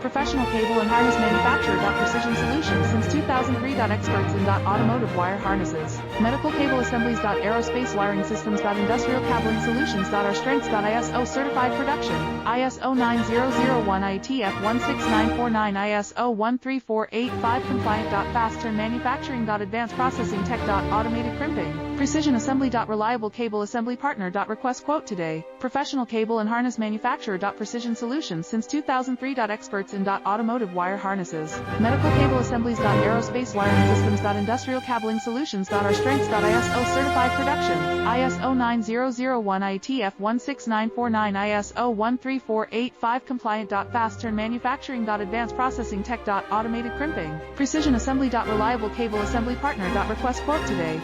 Professional cable and harness manufacturer. Precision Solutions since 2003. Experts in automotive wire harnesses, medical cable assemblies. Aerospace wiring systems. Industrial cabling solutions. Our strengths. ISO certified production. ISO 9001 IATF 16949 ISO 13485 compliant. Fast turn manufacturing. Advanced processing tech. Automated crimping. Precision assembly. Reliable cable assembly partner. Request quote today. Professional cable and harness manufacturer. Precision Solutions since 2003. Experts in automotive wire harnesses, medical cable assemblies. Aerospace wiring systems. Industrial cabling solutions. Our strengths. ISO certified production. ISO 9001 IATF 16949 ISO 13485 compliant. Fast turn manufacturing. Advanced processing tech. Automated crimping. Precision assembly. Reliable cable assembly partner. Request quote today.